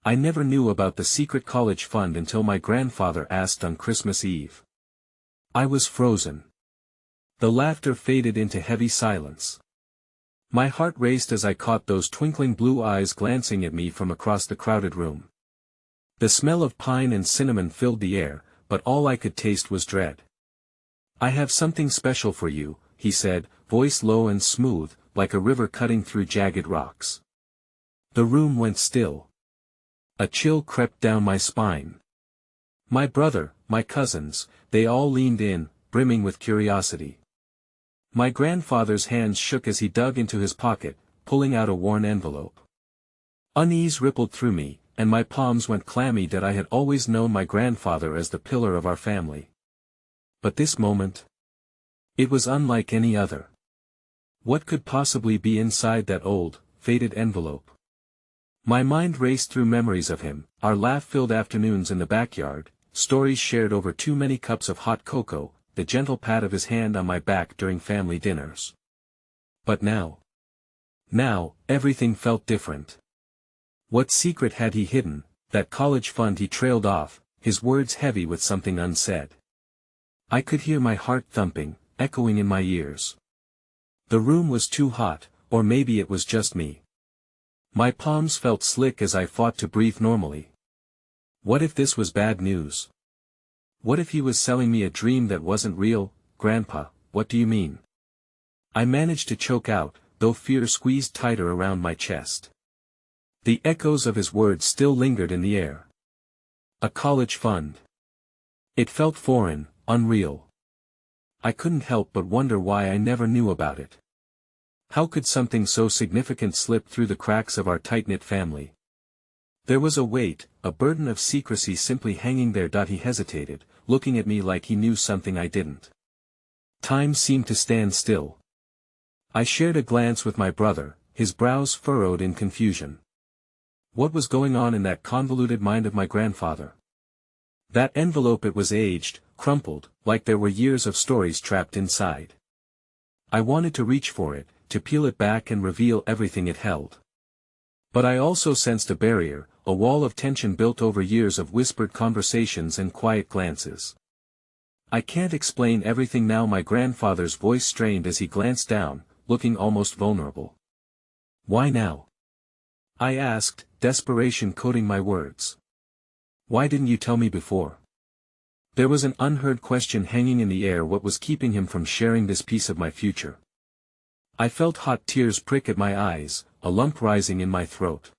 I never knew about the secret college fund until my grandfather asked on Christmas Eve. I was frozen. The laughter faded into heavy silence. My heart raced as I caught those twinkling blue eyes glancing at me from across the crowded room. The smell of pine and cinnamon filled the air, but all I could taste was dread. "I have something special for you," he said, voice low and smooth, like a river cutting through jagged rocks. The room went still. A chill crept down my spine. My brother, my cousins, they all leaned in, brimming with curiosity. My grandfather's hands shook as he dug into his pocket, pulling out a worn envelope. Unease rippled through me, and my palms went clammy that I had always known my grandfather as the pillar of our family. But this moment? It was unlike any other. What could possibly be inside that old, faded envelope? My mind raced through memories of him, our laugh-filled afternoons in the backyard, stories shared over too many cups of hot cocoa, the gentle pat of his hand on my back during family dinners. But now, everything felt different. What secret had he hidden? That college fund? He trailed off, his words heavy with something unsaid. I could hear my heart thumping, echoing in my ears. The room was too hot, or maybe it was just me. My palms felt slick as I fought to breathe normally. What if this was bad news? What if he was selling me a dream that wasn't real? "Grandpa, what do you mean?" I managed to choke out, though fear squeezed tighter around my chest. The echoes of his words still lingered in the air. A college fund. It felt foreign, unreal. I couldn't help but wonder why I never knew about it. How could something so significant slip through the cracks of our tight-knit family? There was a weight, a burden of secrecy simply hanging there. He hesitated, looking at me like he knew something I didn't. Time seemed to stand still. I shared a glance with my brother, his brows furrowed in confusion. What was going on in that convoluted mind of my grandfather? That envelope, it was aged, crumpled, like there were years of stories trapped inside. I wanted to reach for it, to peel it back and reveal everything it held. But I also sensed a barrier, a wall of tension built over years of whispered conversations and quiet glances. "I can't explain everything now," my grandfather's voice strained as he glanced down, looking almost vulnerable. "Why now?" I asked, desperation coating my words. "Why didn't you tell me before?" There was an unheard question hanging in the air. What was keeping him from sharing this piece of my future? I felt hot tears prick at my eyes, a lump rising in my throat.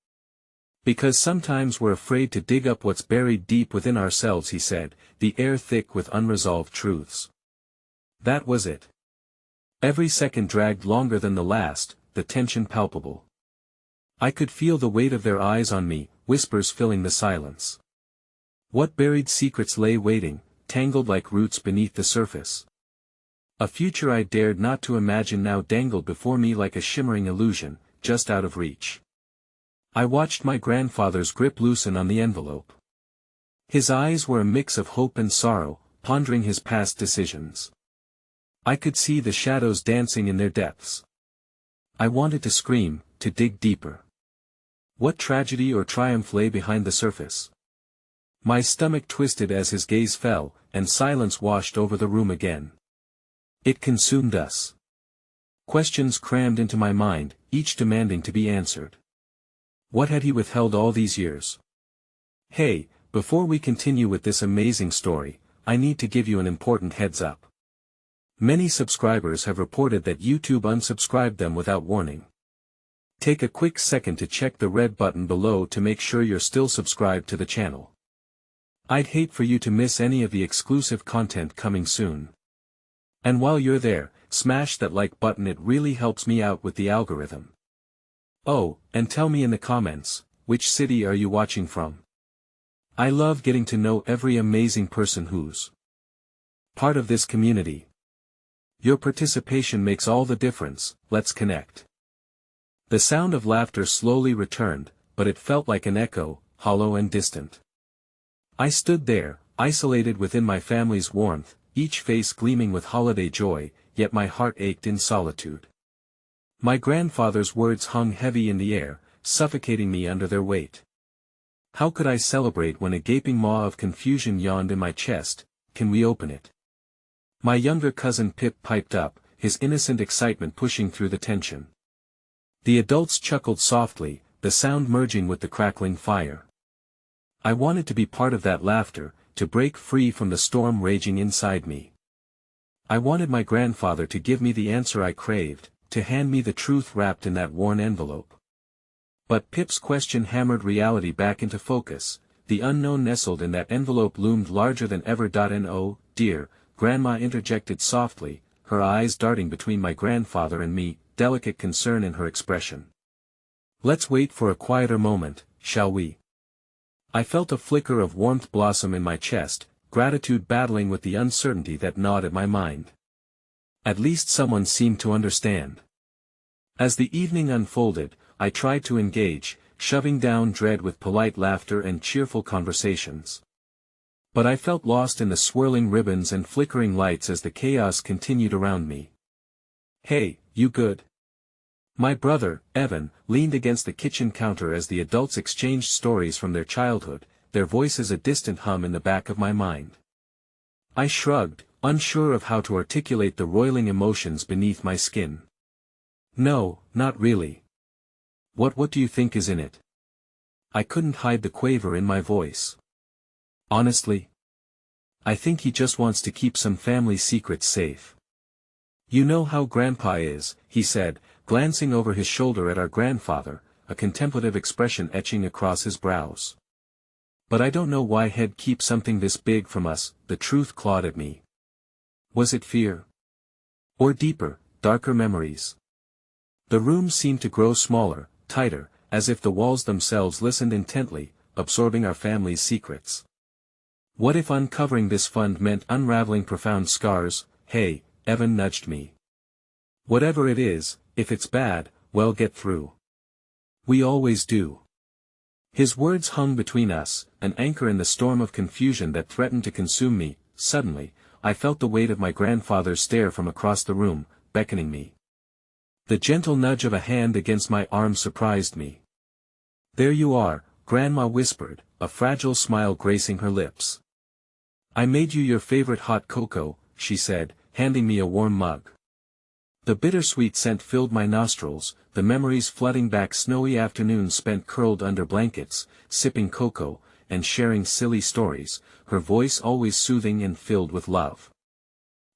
"Because sometimes we're afraid to dig up what's buried deep within ourselves," he said, the air thick with unresolved truths. That was it. Every second dragged longer than the last, the tension palpable. I could feel the weight of their eyes on me, whispers filling the silence. What buried secrets lay waiting, tangled like roots beneath the surface? A future I dared not to imagine now dangled before me like a shimmering illusion, just out of reach. I watched my grandfather's grip loosen on the envelope. His eyes were a mix of hope and sorrow, pondering his past decisions. I could see the shadows dancing in their depths. I wanted to scream, to dig deeper. What tragedy or triumph lay behind the surface? My stomach twisted as his gaze fell, and silence washed over the room again. It consumed us. Questions crammed into my mind, each demanding to be answered. What had he withheld all these years? Hey, before we continue with this amazing story, I need to give you an important heads up. Many subscribers have reported that YouTube unsubscribed them without warning. Take a quick second to check the red button below to make sure you're still subscribed to the channel. I'd hate for you to miss any of the exclusive content coming soon. And while you're there, smash that like button, it really helps me out with the algorithm. Oh, and tell me in the comments, which city are you watching from? I love getting to know every amazing person who's part of this community. Your participation makes all the difference. Let's connect. The sound of laughter slowly returned, but it felt like an echo, hollow and distant. I stood there, isolated within my family's warmth, each face gleaming with holiday joy, yet my heart ached in solitude. My grandfather's words hung heavy in the air, suffocating me under their weight. How could I celebrate when a gaping maw of confusion yawned in my chest? Can we open it? My younger cousin Pip piped up, his innocent excitement pushing through the tension. The adults chuckled softly, the sound merging with the crackling fire. I wanted to be part of that laughter, to break free from the storm raging inside me. I wanted my grandfather to give me the answer I craved, to hand me the truth wrapped in that worn envelope. But Pip's question hammered reality back into focus. The unknown nestled in that envelope loomed larger than ever. And oh, dear, Grandma interjected softly, her eyes darting between my grandfather and me, delicate concern in her expression. Let's wait for a quieter moment, shall we? I felt a flicker of warmth blossom in my chest, gratitude battling with the uncertainty that gnawed at my mind. At least someone seemed to understand. As the evening unfolded, I tried to engage, shoving down dread with polite laughter and cheerful conversations. But I felt lost in the swirling ribbons and flickering lights as the chaos continued around me. Hey, you good? My brother, Evan, leaned against the kitchen counter as the adults exchanged stories from their childhood, their voices a distant hum in the back of my mind. I shrugged, unsure of how to articulate the roiling emotions beneath my skin. No, not really. What do you think is in it? I couldn't hide the quaver in my voice. Honestly? I think he just wants to keep some family secrets safe. You know how Grandpa is, he said, glancing over his shoulder at our grandfather, a contemplative expression etching across his brows. But I don't know why he'd keep something this big from us. The truth clawed at me. Was it fear? Or deeper, darker memories? The room seemed to grow smaller, tighter, as if the walls themselves listened intently, absorbing our family's secrets. What if uncovering this fund meant unraveling profound scars? Hey, Evan nudged me. Whatever it is, if it's bad, well, get through. We always do. His words hung between us, an anchor in the storm of confusion that threatened to consume me. Suddenly, I felt the weight of my grandfather's stare from across the room, beckoning me. The gentle nudge of a hand against my arm surprised me. There you are, Grandma whispered, a fragile smile gracing her lips. I made you your favorite hot cocoa, she said, handing me a warm mug. The bittersweet scent filled my nostrils, the memories flooding back snowy afternoons spent curled under blankets, sipping cocoa, and sharing silly stories, her voice always soothing and filled with love.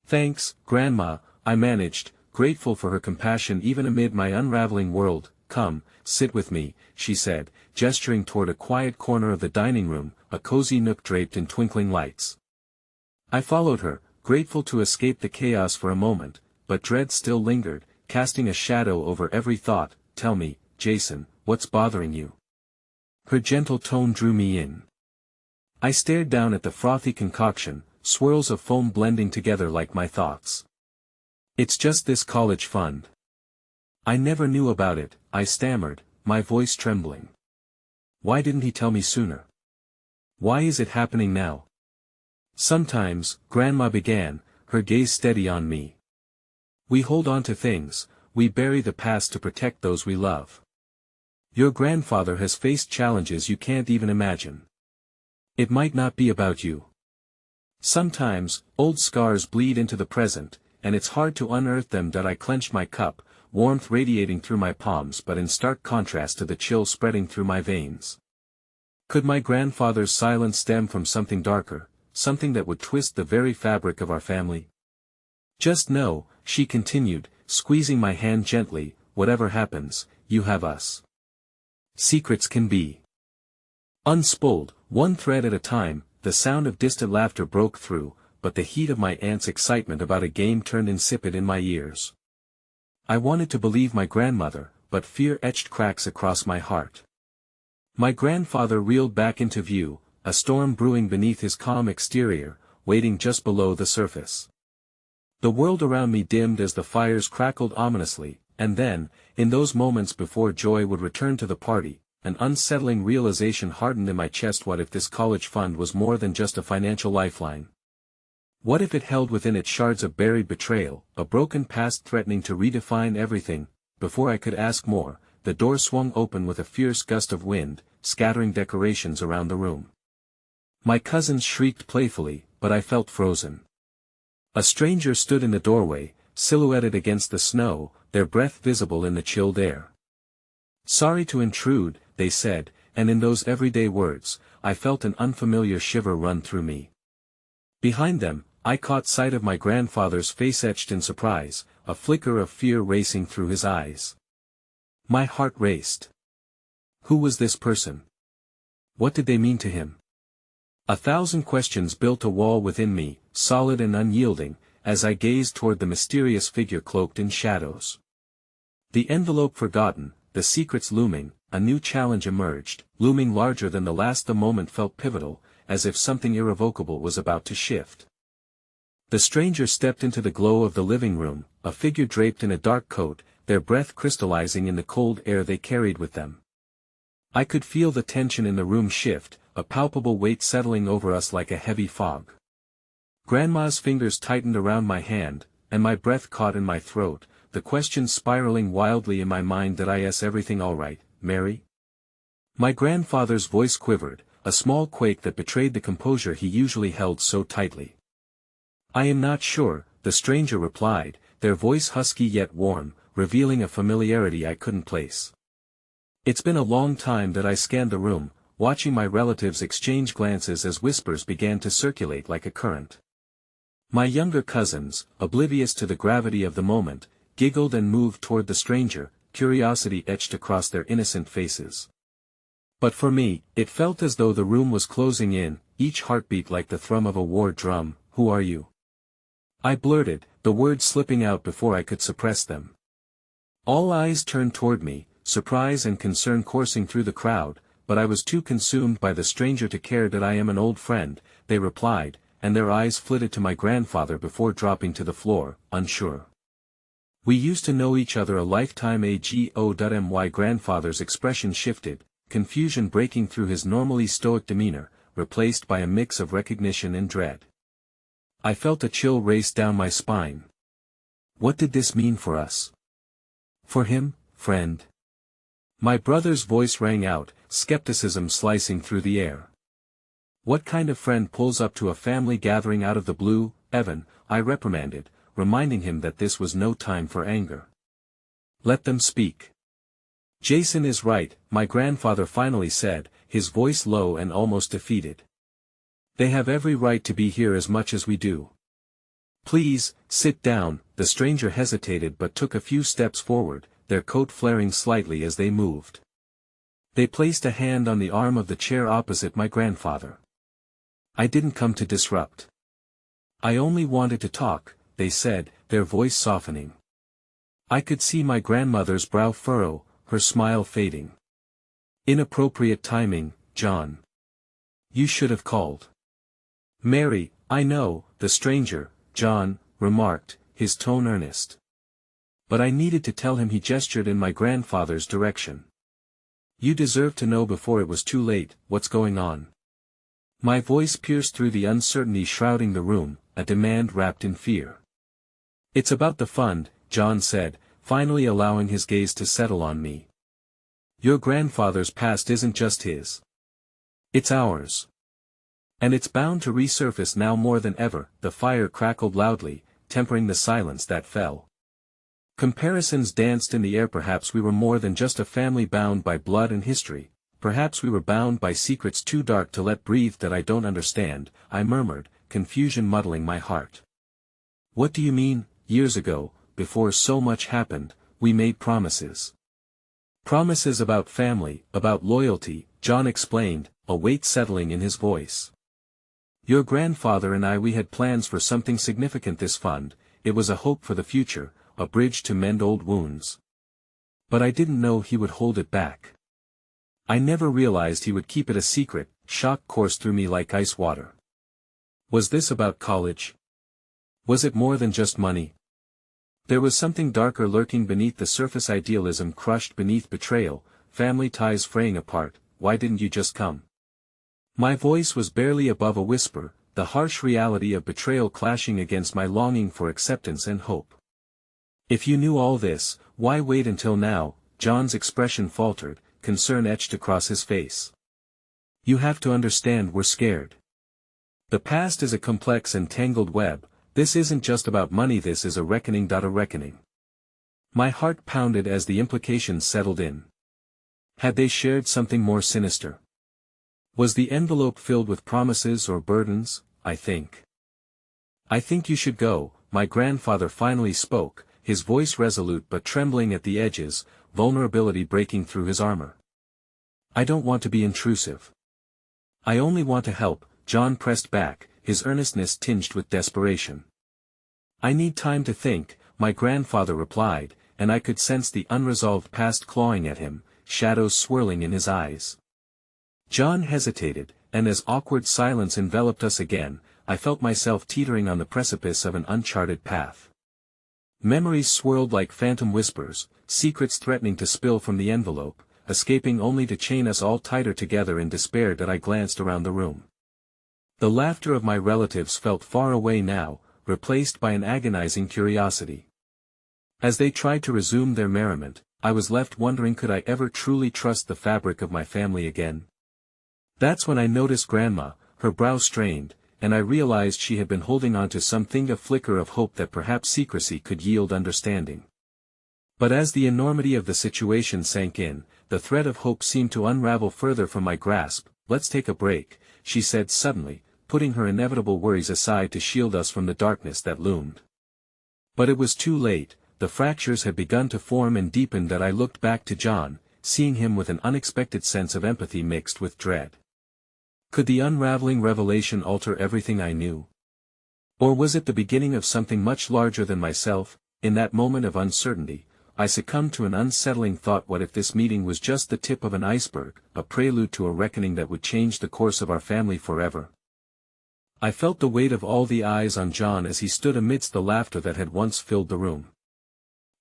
Thanks, Grandma, I managed, grateful for her compassion even amid my unraveling world. Come, sit with me, she said, gesturing toward a quiet corner of the dining room, a cozy nook draped in twinkling lights. I followed her, grateful to escape the chaos for a moment, but dread still lingered, casting a shadow over every thought. Tell me, Jason, what's bothering you? Her gentle tone drew me in. I stared down at the frothy concoction, swirls of foam blending together like my thoughts. It's just this college fund. I never knew about it, I stammered, my voice trembling. Why didn't he tell me sooner? Why is it happening now? Sometimes, Grandma began, her gaze steady on me. We hold on to things, we bury the past to protect those we love. Your grandfather has faced challenges you can't even imagine. It might not be about you. Sometimes, old scars bleed into the present, and it's hard to unearth them. I clenched my cup, warmth radiating through my palms but in stark contrast to the chill spreading through my veins. Could my grandfather's silence stem from something darker, something that would twist the very fabric of our family? Just know, she continued, squeezing my hand gently, whatever happens, you have us. Secrets can be unspooled, one thread at a time. The sound of distant laughter broke through, but the heat of my aunt's excitement about a game turned insipid in my ears. I wanted to believe my grandmother, but fear etched cracks across my heart. My grandfather reeled back into view, a storm brewing beneath his calm exterior, waiting just below the surface. The world around me dimmed as the fires crackled ominously, and then, in those moments before joy would return to the party, an unsettling realization hardened in my chest. What if this college fund was more than just a financial lifeline? What if it held within it shards of buried betrayal, a broken past threatening to redefine everything? Before I could ask more, the door swung open with a fierce gust of wind, scattering decorations around the room. My cousins shrieked playfully, but I felt frozen. A stranger stood in the doorway, silhouetted against the snow, their breath visible in the chilled air. "Sorry to intrude," they said, and in those everyday words, I felt an unfamiliar shiver run through me. Behind them, I caught sight of my grandfather's face etched in surprise, a flicker of fear racing through his eyes. My heart raced. Who was this person? What did they mean to him? 1,000 questions built a wall within me, solid and unyielding, as I gazed toward the mysterious figure cloaked in shadows. The envelope forgotten, the secrets looming, a new challenge emerged, looming larger than the last. The moment felt pivotal, as if something irrevocable was about to shift. The stranger stepped into the glow of the living room, a figure draped in a dark coat, their breath crystallizing in the cold air they carried with them. I could feel the tension in the room shift, a palpable weight settling over us like a heavy fog. Grandma's fingers tightened around my hand, and my breath caught in my throat, the questions spiraling wildly in my mind. Did I ask everything all right, Mary? My grandfather's voice quivered, a small quake that betrayed the composure he usually held so tightly. "I am not sure," the stranger replied, their voice husky yet warm, revealing a familiarity I couldn't place. It's been a long time that I scanned the room, watching my relatives exchange glances as whispers began to circulate like a current. My younger cousins, oblivious to the gravity of the moment, giggled and moved toward the stranger, curiosity etched across their innocent faces. But for me, it felt as though the room was closing in, each heartbeat like the thrum of a war drum. "Who are you?" I blurted, the words slipping out before I could suppress them. All eyes turned toward me, surprise and concern coursing through the crowd, but I was too consumed by the stranger to care. "That I am an old friend," they replied, and their eyes flitted to my grandfather before dropping to the floor, unsure. "We used to know each other a lifetime ago." My grandfather's expression shifted, confusion breaking through his normally stoic demeanor, replaced by a mix of recognition and dread. I felt a chill race down my spine. What did this mean for us? For him, friend? My brother's voice rang out, skepticism slicing through the air. "What kind of friend pulls up to a family gathering out of the blue, Evan?" I reprimanded, reminding him that this was no time for anger. "Let them speak." "Jason is right," my grandfather finally said, his voice low and almost defeated. "They have every right to be here as much as we do. Please, sit down." The stranger hesitated but took a few steps forward, their coat flaring slightly as they moved. They placed a hand on the arm of the chair opposite my grandfather. "I didn't come to disrupt. I only wanted to talk," they said, their voice softening. I could see my grandmother's brow furrow, her smile fading. "Inappropriate timing, John. You should have called." "Mary, I know," the stranger, John, remarked, his tone earnest. "But I needed to tell him." He gestured in my grandfather's direction. "You deserve to know before it was too late. What's going on?" My voice pierced through the uncertainty shrouding the room, a demand wrapped in fear. "It's about the fund," John said, finally allowing his gaze to settle on me. "Your grandfather's past isn't just his. It's ours. And it's bound to resurface now more than ever." The fire crackled loudly, tempering the silence that fell. Comparisons danced in the air. Perhaps we were more than just a family bound by blood and history. Perhaps we were bound by secrets too dark to let breathe. "That I don't understand," I murmured, confusion muddling my heart. "What do you mean? Years ago, before so much happened, we made promises." "Promises about family, about loyalty," John explained, a weight settling in his voice. "Your grandfather and I, we had plans for something significant. This fund, it was a hope for the future, a bridge to mend old wounds. But I didn't know he would hold it back. I never realized he would keep it a secret." Shock coursed through me like ice water. Was this about college? Was it more than just money? There was something darker lurking beneath the surface. Idealism crushed beneath betrayal, family ties fraying apart. "Why didn't you just come?" My voice was barely above a whisper, the harsh reality of betrayal clashing against my longing for acceptance and hope. "If you knew all this, why wait until now?" John's expression faltered, concern etched across his face. You have to understand we're scared. The past is a complex and tangled web, this isn't just about money, this is a reckoning. A reckoning. My heart pounded as the implications settled in. Had they shared something more sinister? Was the envelope filled with promises or burdens? I think you should go, my grandfather finally spoke, his voice resolute but trembling at the edges, vulnerability breaking through his armor. I don't want to be intrusive. I only want to help, John pressed back, his earnestness tinged with desperation. I need time to think, my grandfather replied, and I could sense the unresolved past clawing at him, shadows swirling in his eyes. John hesitated, and as awkward silence enveloped us again, I felt myself teetering on the precipice of an uncharted path. Memories swirled like phantom whispers, secrets threatening to spill from the envelope, escaping only to chain us all tighter together in despair. That I glanced around the room. The laughter of my relatives felt far away now, replaced by an agonizing curiosity. As they tried to resume their merriment, I was left wondering, could I ever truly trust the fabric of my family again? That's when I noticed Grandma, her brow strained, and I realized she had been holding on to something, a flicker of hope that perhaps secrecy could yield understanding. But as the enormity of the situation sank in, the thread of hope seemed to unravel further from my grasp. Let's take a break, she said suddenly, putting her inevitable worries aside to shield us from the darkness that loomed. But it was too late, the fractures had begun to form and deepen. That I looked back to John, seeing him with an unexpected sense of empathy mixed with dread. Could the unraveling revelation alter everything I knew? Or was it the beginning of something much larger than myself? In that moment of uncertainty, I succumbed to an unsettling thought: what if this meeting was just the tip of an iceberg, a prelude to a reckoning that would change the course of our family forever? I felt the weight of all the eyes on John as he stood amidst the laughter that had once filled the room.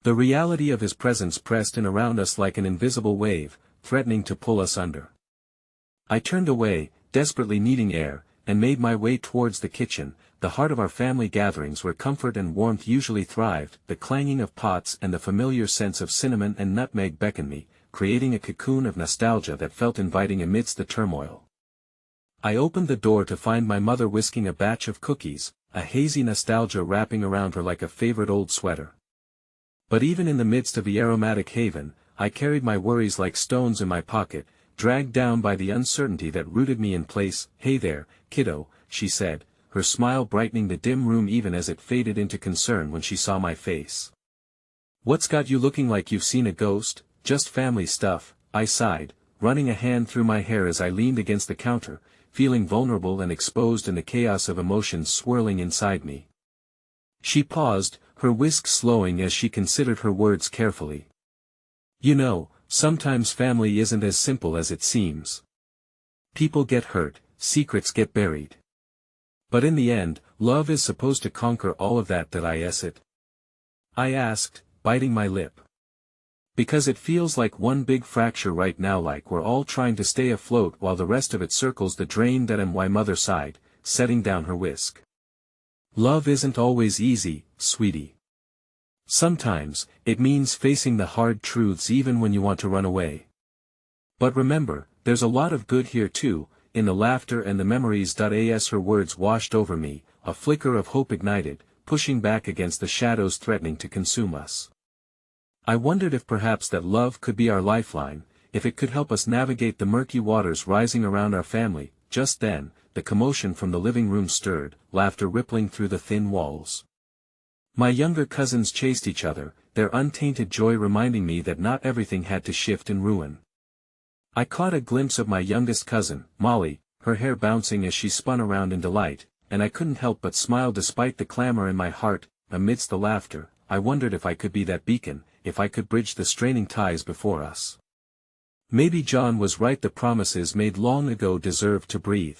The reality of his presence pressed in around us like an invisible wave, threatening to pull us under. I turned away, desperately needing air, and made my way towards the kitchen, the heart of our family gatherings where comfort and warmth usually thrived. The clanging of pots and the familiar sense of cinnamon and nutmeg beckoned me, creating a cocoon of nostalgia that felt inviting amidst the turmoil. I opened the door to find my mother whisking a batch of cookies, a hazy nostalgia wrapping around her like a favorite old sweater. But even in the midst of the aromatic haven, I carried my worries like stones in my pocket, dragged down by the uncertainty that rooted me in place. Hey there, kiddo, she said, her smile brightening the dim room even as it faded into concern when she saw my face. What's got you looking like you've seen a ghost? Just family stuff, I sighed, running a hand through my hair as I leaned against the counter, feeling vulnerable and exposed in the chaos of emotions swirling inside me. She paused, her whisk slowing as she considered her words carefully. You know, sometimes family isn't as simple as it seems. People get hurt, secrets get buried. But in the end, love is supposed to conquer all of that. I asked, biting my lip. Because it feels like one big fracture right now, like we're all trying to stay afloat while the rest of it circles the drain. My mother sighed, setting down her whisk. Love isn't always easy, sweetie. Sometimes, it means facing the hard truths even when you want to run away. But remember, there's a lot of good here too, in the laughter and the memories. As her words washed over me, a flicker of hope ignited, pushing back against the shadows threatening to consume us. I wondered if perhaps that love could be our lifeline, if it could help us navigate the murky waters rising around our family. Just then, the commotion from the living room stirred, laughter rippling through the thin walls. My younger cousins chased each other, their untainted joy reminding me that not everything had to shift and ruin. I caught a glimpse of my youngest cousin, Molly, her hair bouncing as she spun around in delight, and I couldn't help but smile despite the clamor in my heart. Amidst the laughter, I wondered if I could be that beacon, if I could bridge the straining ties before us. Maybe John was right, the promises made long ago deserved to breathe.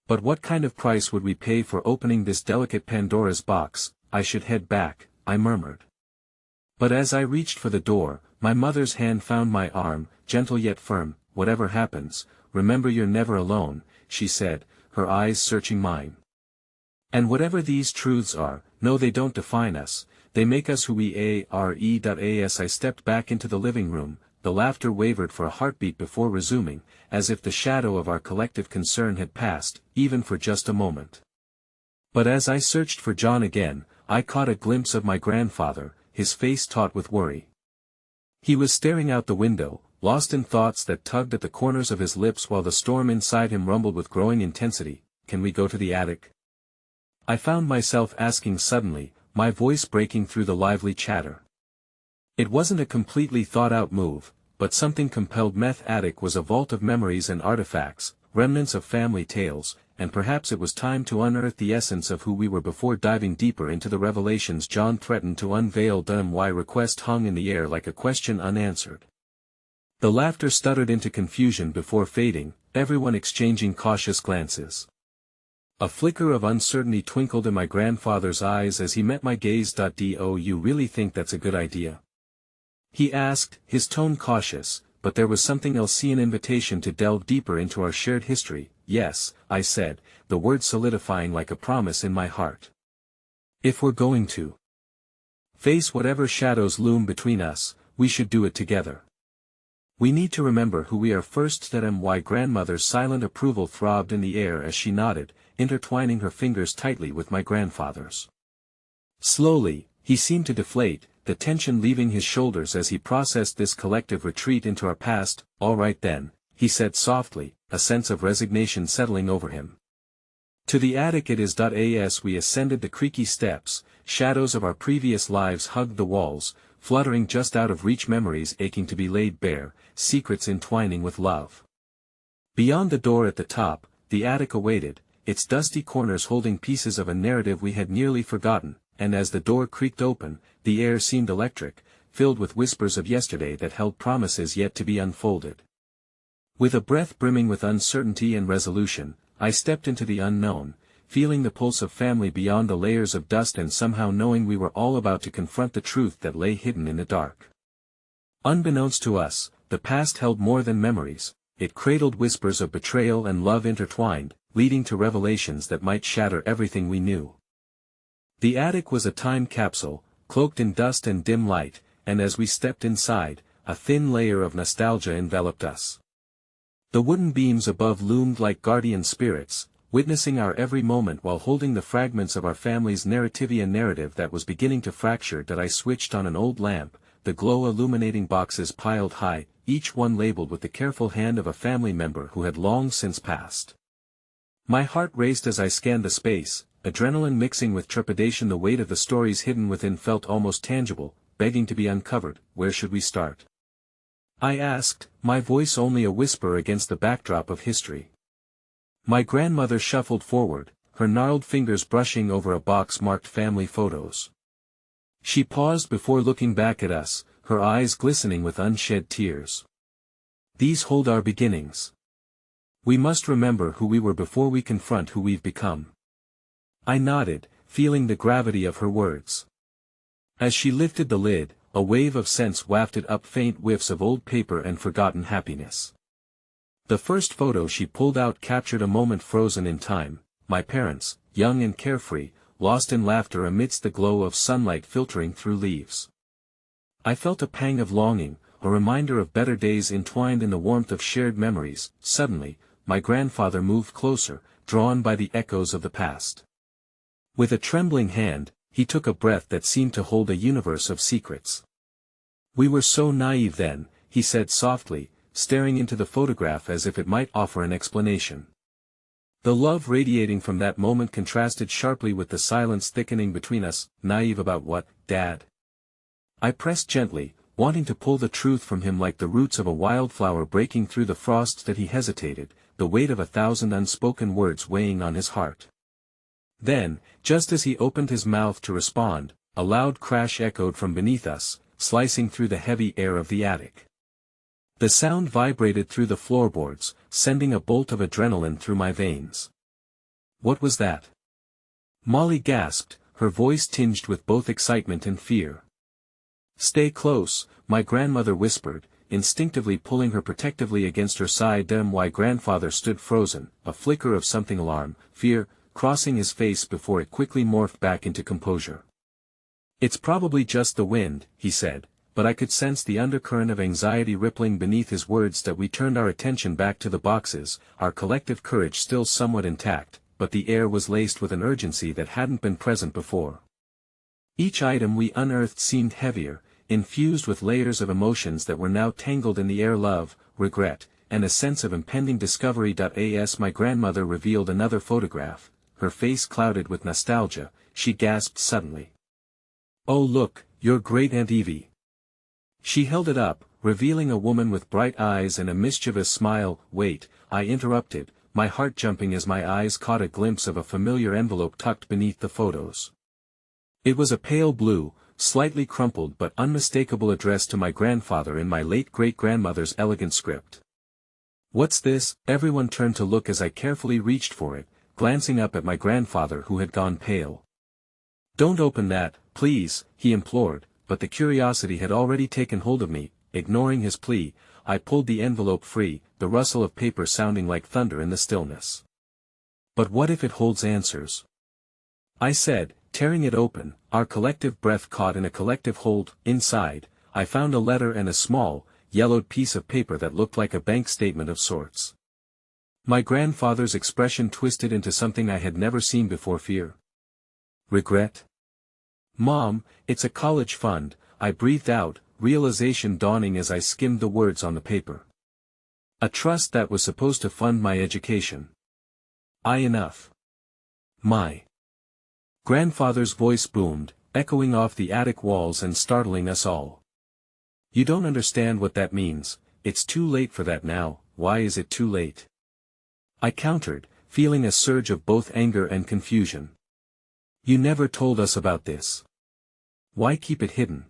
But what kind of price would we pay for opening this delicate Pandora's box? I should head back, I murmured. But as I reached for the door, my mother's hand found my arm, gentle yet firm. Whatever happens, remember you're never alone, she said, her eyes searching mine. And whatever these truths are, no, they don't define us, they make us who we are. As I stepped back into the living room, the laughter wavered for a heartbeat before resuming, as if the shadow of our collective concern had passed, even for just a moment. But as I searched for John again, I caught a glimpse of my grandfather, his face taut with worry. He was staring out the window, lost in thoughts that tugged at the corners of his lips while the storm inside him rumbled with growing intensity. "Can we go to the attic?" I found myself asking suddenly, my voice breaking through the lively chatter. It wasn't a completely thought-out move, but something compelled me. Attic was a vault of memories and artifacts, remnants of family tales, and perhaps it was time to unearth the essence of who we were before diving deeper into the revelations John threatened to unveil. My request hung in the air like a question unanswered. The laughter stuttered into confusion before fading, everyone exchanging cautious glances. A flicker of uncertainty twinkled in my grandfather's eyes as he met my gaze. "Do you really think that's a good idea?" he asked, his tone cautious, but there was something else, an invitation to delve deeper into our shared history. "Yes," I said, the word solidifying like a promise in my heart. "If we're going to face whatever shadows loom between us, we should do it together. We need to remember who we are first." My grandmother's silent approval throbbed in the air as she nodded, intertwining her fingers tightly with my grandfather's. Slowly, he seemed to deflate, the tension leaving his shoulders as he processed this collective retreat into our past. "All right then," he said softly, a sense of resignation settling over him. "To the attic it is." As we ascended the creaky steps, shadows of our previous lives hugged the walls, fluttering just out of reach, memories aching to be laid bare, secrets entwining with love. Beyond the door at the top, the attic awaited, its dusty corners holding pieces of a narrative we had nearly forgotten, and as the door creaked open, the air seemed electric, filled with whispers of yesterday that held promises yet to be unfolded. With a breath brimming with uncertainty and resolution, I stepped into the unknown, feeling the pulse of family beyond the layers of dust and somehow knowing we were all about to confront the truth that lay hidden in the dark. Unbeknownst to us, the past held more than memories, it cradled whispers of betrayal and love intertwined, leading to revelations that might shatter everything we knew. The attic was a time capsule, cloaked in dust and dim light, and as we stepped inside, a thin layer of nostalgia enveloped us. The wooden beams above loomed like guardian spirits, witnessing our every moment while holding the fragments of our family's narrative that was beginning to fracture. I switched on an old lamp, the glow illuminating boxes piled high, each one labeled with the careful hand of a family member who had long since passed. My heart raced as I scanned the space, adrenaline mixing with trepidation. The weight of the stories hidden within felt almost tangible, begging to be uncovered. "Where should we start?" I asked, my voice only a whisper against the backdrop of history. My grandmother shuffled forward, her gnarled fingers brushing over a box marked family photos. She paused before looking back at us, her eyes glistening with unshed tears. "These hold our beginnings. We must remember who we were before we confront who we've become." I nodded, feeling the gravity of her words. As she lifted the lid, a wave of scents wafted up, faint whiffs of old paper and forgotten happiness. The first photo she pulled out captured a moment frozen in time, my parents, young and carefree, lost in laughter amidst the glow of sunlight filtering through leaves. I felt a pang of longing, a reminder of better days entwined in the warmth of shared memories. Suddenly, my grandfather moved closer, drawn by the echoes of the past. With a trembling hand, he took a breath that seemed to hold a universe of secrets. "We were so naive then," he said softly, staring into the photograph as if it might offer an explanation. The love radiating from that moment contrasted sharply with the silence thickening between us. "Naive about what, Dad?" I pressed gently, wanting to pull the truth from him like the roots of a wildflower breaking through the frost. That he hesitated, the weight of 1,000 unspoken words weighing on his heart. Then, just as he opened his mouth to respond, a loud crash echoed from beneath us, slicing through the heavy air of the attic. The sound vibrated through the floorboards, sending a bolt of adrenaline through my veins. "What was that?" Molly gasped, her voice tinged with both excitement and fear. "Stay close," my grandmother whispered, instinctively pulling her protectively against her side. My grandfather stood frozen, a flicker of something alarm, fear, crossing his face before it quickly morphed back into composure. "It's probably just the wind," he said, but I could sense the undercurrent of anxiety rippling beneath his words that we turned our attention back to the boxes, our collective courage still somewhat intact, but the air was laced with an urgency that hadn't been present before. Each item we unearthed seemed heavier, infused with layers of emotions that were now tangled in the air: love, regret, and a sense of impending discovery. As my grandmother revealed another photograph, her face clouded with nostalgia, she gasped suddenly. "Oh look, your great-aunt Evie." She held it up, revealing a woman with bright eyes and a mischievous smile. "Wait," I interrupted, my heart jumping as my eyes caught a glimpse of a familiar envelope tucked beneath the photos. It was a pale blue, slightly crumpled but unmistakable address to my grandfather in my late great-grandmother's elegant script. "What's this?" Everyone turned to look as I carefully reached for it, glancing up at my grandfather who had gone pale. "Don't open that, please," he implored, but the curiosity had already taken hold of me. Ignoring his plea, I pulled the envelope free, the rustle of paper sounding like thunder in the stillness. "But what if it holds answers?" I said, tearing it open, our collective breath caught in a collective hold. Inside, I found a letter and a small, yellowed piece of paper that looked like a bank statement of sorts. My grandfather's expression twisted into something I had never seen before: fear. Regret? "Mom, it's a college fund," I breathed out, realization dawning as I skimmed the words on the paper. "A trust that was supposed to fund my education." Enough. My grandfather's voice boomed, echoing off the attic walls and startling us all. "You don't understand what that means. It's too late for that now." "Why is it too late?" I countered, feeling a surge of both anger and confusion. "You never told us about this. Why keep it hidden?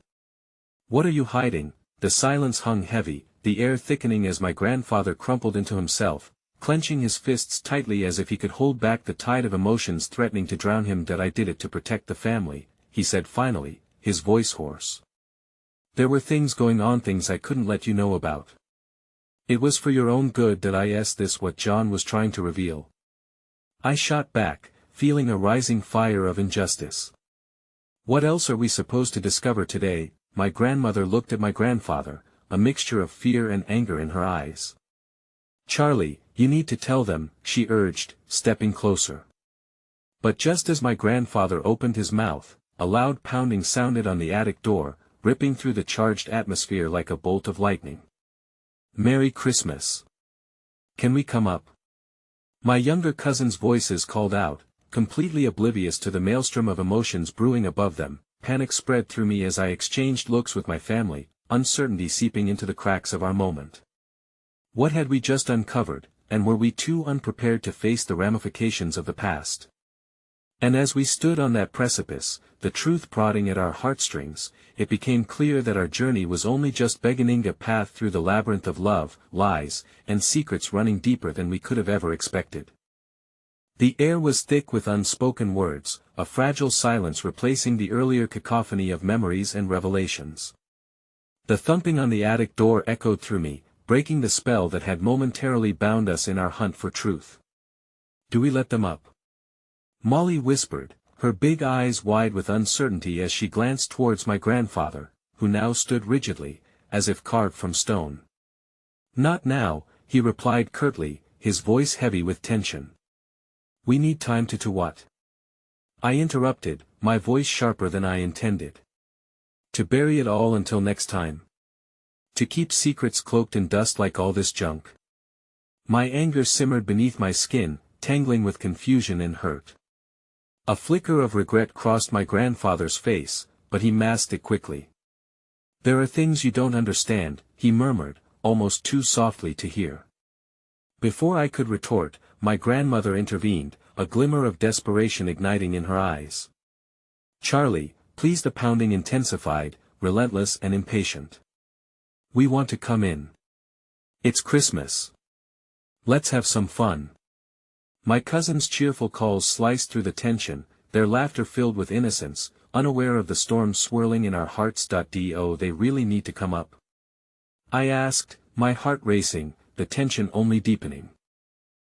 What are you hiding?" The silence hung heavy, the air thickening as my grandfather crumpled into himself, clenching his fists tightly as if he could hold back the tide of emotions threatening to drown him. "That I did it to protect the family," he said finally, his voice hoarse. "There were things going on, things I couldn't let you know about. It was for your own good that I asked this." What John was trying to reveal? I shot back, feeling a rising fire of injustice. "What else are we supposed to discover today?" My grandmother looked at my grandfather, a mixture of fear and anger in her eyes. "Charlie, you need to tell them," she urged, stepping closer. But just as my grandfather opened his mouth, a loud pounding sounded on the attic door, ripping through the charged atmosphere like a bolt of lightning. "Merry Christmas. Can we come up?" My younger cousins' voices called out, completely oblivious to the maelstrom of emotions brewing above them. Panic spread through me as I exchanged looks with my family, uncertainty seeping into the cracks of our moment. What had we just uncovered, and were we too unprepared to face the ramifications of the past? And as we stood on that precipice, the truth prodding at our heartstrings, it became clear that our journey was only just beginning a path through the labyrinth of love, lies, and secrets running deeper than we could have ever expected. The air was thick with unspoken words, a fragile silence replacing the earlier cacophony of memories and revelations. The thumping on the attic door echoed through me, breaking the spell that had momentarily bound us in our hunt for truth. "Do we let them up?" Molly whispered, her big eyes wide with uncertainty as she glanced towards my grandfather, who now stood rigidly, as if carved from stone. "Not now," he replied curtly, his voice heavy with tension. "We need time to what?" I interrupted, my voice sharper than I intended. "To bury it all until next time. To keep secrets cloaked in dust like all this junk." My anger simmered beneath my skin, tangling with confusion and hurt. A flicker of regret crossed my grandfather's face, but he masked it quickly. "There are things you don't understand," he murmured, almost too softly to hear. Before I could retort, my grandmother intervened, a glimmer of desperation igniting in her eyes. "Charlie, please." The pounding intensified, relentless and impatient. "We want to come in. It's Christmas. Let's have some fun." My cousins' cheerful calls sliced through the tension, their laughter filled with innocence, unaware of the storm swirling in our hearts. "Do they really need to come up?" I asked, my heart racing, the tension only deepening.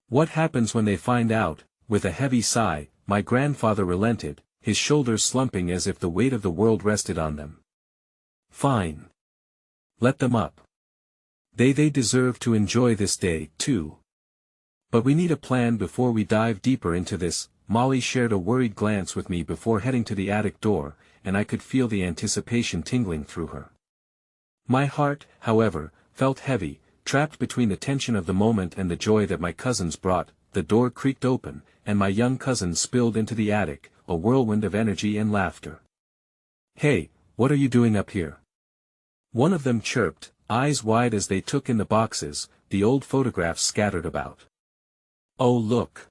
"What happens when they find out?" With a heavy sigh, my grandfather relented, his shoulders slumping as if the weight of the world rested on them. "Fine. Let them up. They deserve to enjoy this day, too. But we need a plan before we dive deeper into this. Molly shared a worried glance with me before heading to the attic door, and I could feel the anticipation tingling through her. My heart, however, felt heavy, trapped between the tension of the moment and the joy that my cousins brought. The door creaked open, and my young cousins spilled into the attic, a whirlwind of energy and laughter. "Hey, what are you doing up here?" one of them chirped, eyes wide as they took in the boxes, the old photographs scattered about. "Oh look!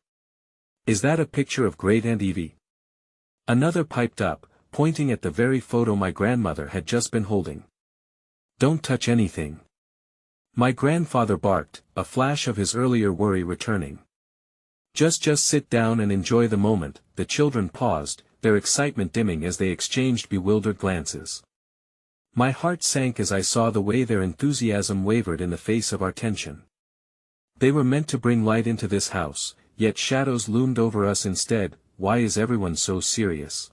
Is that a picture of Great Aunt Evie?" another piped up, pointing at the very photo my grandmother had just been holding. "Don't touch anything," my grandfather barked, a flash of his earlier worry returning. Just sit down and enjoy the moment." The children paused, their excitement dimming as they exchanged bewildered glances. My heart sank as I saw the way their enthusiasm wavered in the face of our tension. They were meant to bring light into this house, yet shadows loomed over us instead. "Why is everyone so serious?"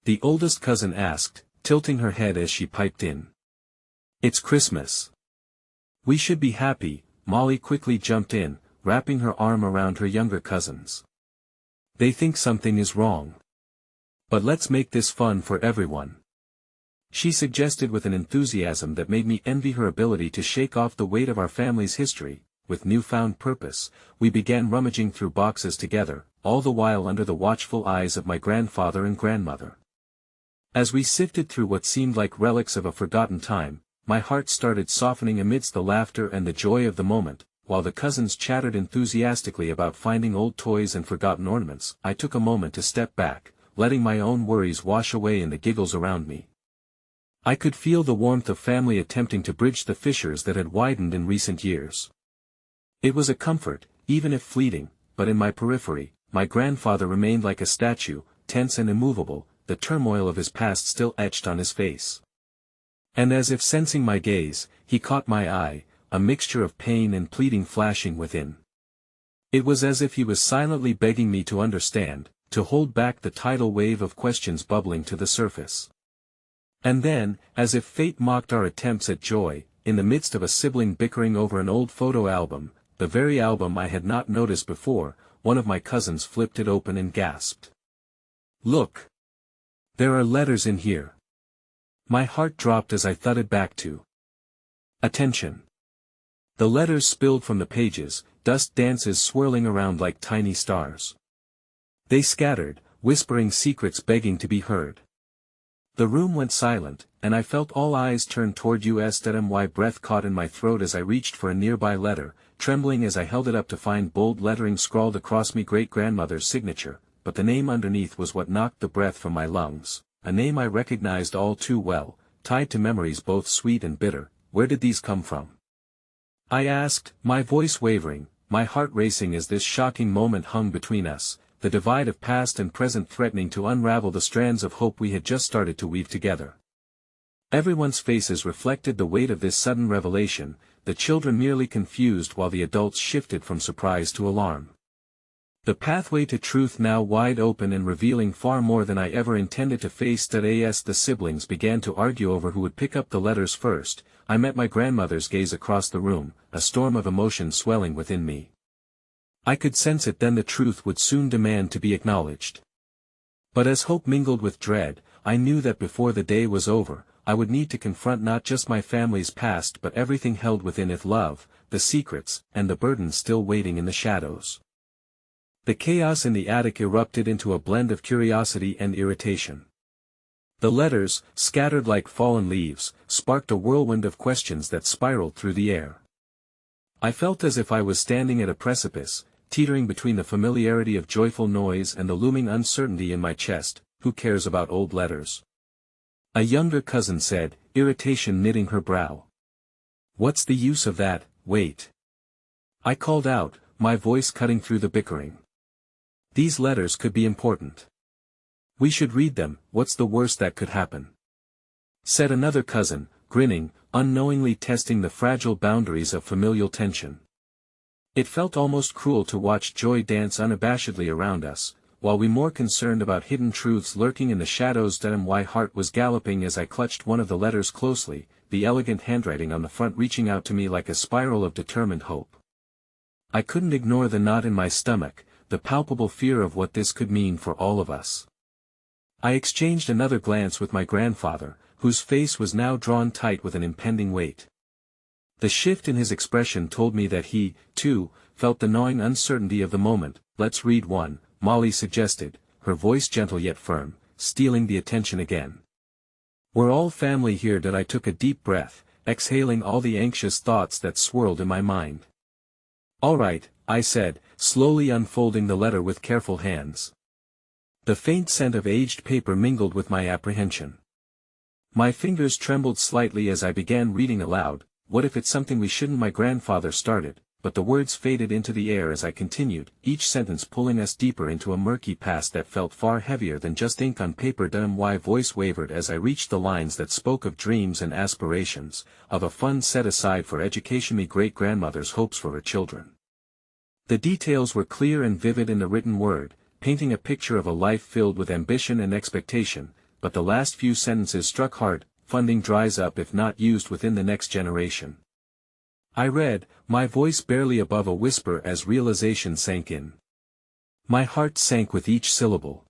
the oldest cousin asked, tilting her head as she piped in. "It's Christmas. We should be happy," Molly quickly jumped in, wrapping her arm around her younger cousins. "They think something is wrong. But let's make this fun for everyone," she suggested with an enthusiasm that made me envy her ability to shake off the weight of our family's history. With newfound purpose, we began rummaging through boxes together, all the while under the watchful eyes of my grandfather and grandmother. As we sifted through what seemed like relics of a forgotten time, my heart started softening amidst the laughter and the joy of the moment. While the cousins chattered enthusiastically about finding old toys and forgotten ornaments, I took a moment to step back, letting my own worries wash away in the giggles around me. I could feel the warmth of family attempting to bridge the fissures that had widened in recent years. It was a comfort, even if fleeting, but in my periphery, my grandfather remained like a statue, tense and immovable, the turmoil of his past still etched on his face. And as if sensing my gaze, he caught my eye, a mixture of pain and pleading flashing within. It was as if he was silently begging me to understand, to hold back the tidal wave of questions bubbling to the surface. And then, as if fate mocked our attempts at joy, in the midst of a sibling bickering over an old photo album, the very album I had not noticed before, one of my cousins flipped it open and gasped. "Look! There are letters in here." My heart dropped as I thudded back to attention. The letters spilled from the pages, dust dances swirling around like tiny stars. They scattered, whispering secrets begging to be heard. The room went silent, and I felt all eyes turn toward us. My breath caught in my throat as I reached for a nearby letter, trembling as I held it up to find bold lettering scrawled across me great-grandmother's signature, but the name underneath was what knocked the breath from my lungs, a name I recognized all too well, tied to memories both sweet and bitter. Where did these come from? I asked, my voice wavering, my heart racing as this shocking moment hung between us, the divide of past and present threatening to unravel the strands of hope we had just started to weave together. Everyone's faces reflected the weight of this sudden revelation, the children merely confused while the adults shifted from surprise to alarm. The pathway to truth now wide open and revealing far more than I ever intended to face. As the siblings began to argue over who would pick up the letters first, I met my grandmother's gaze across the room, a storm of emotion swelling within me. I could sense it then, the truth would soon demand to be acknowledged. But as hope mingled with dread, I knew that before the day was over, I would need to confront not just my family's past but everything held within it: love, the secrets, and the burdens still waiting in the shadows. The chaos in the attic erupted into a blend of curiosity and irritation. The letters, scattered like fallen leaves, sparked a whirlwind of questions that spiraled through the air. I felt as if I was standing at a precipice, teetering between the familiarity of joyful noise and the looming uncertainty in my chest. Who cares about old letters? A younger cousin said, irritation knitting her brow. What's the use of that? Wait. I called out, my voice cutting through the bickering. These letters could be important. We should read them. What's the worst that could happen? Said another cousin, grinning, unknowingly testing the fragile boundaries of familial tension. It felt almost cruel to watch joy dance unabashedly around us, while we more concerned about hidden truths lurking in the shadows. My heart was galloping as I clutched one of the letters closely, the elegant handwriting on the front reaching out to me like a spiral of determined hope. I couldn't ignore the knot in my stomach, the palpable fear of what this could mean for all of us. I exchanged another glance with my grandfather, whose face was now drawn tight with an impending weight. The shift in his expression told me that he, too, felt the gnawing uncertainty of the moment. "Let's read one," Molly suggested, her voice gentle yet firm, stealing the attention again. "We're all family here." I took a deep breath, exhaling all the anxious thoughts that swirled in my mind. "All right," I said, slowly unfolding the letter with careful hands. The faint scent of aged paper mingled with my apprehension. My fingers trembled slightly as I began reading aloud. "What if it's something we shouldn't?" my grandfather started, but the words faded into the air as I continued, each sentence pulling us deeper into a murky past that felt far heavier than just ink on paper. My voice wavered as I reached the lines that spoke of dreams and aspirations, of a fund set aside for education, my great-grandmother's hopes for her children. The details were clear and vivid in the written word, painting a picture of a life filled with ambition and expectation, but the last few sentences struck hard. "Funding dries up if not used within the next generation." I read, my voice barely above a whisper as realization sank in. My heart sank with each syllable.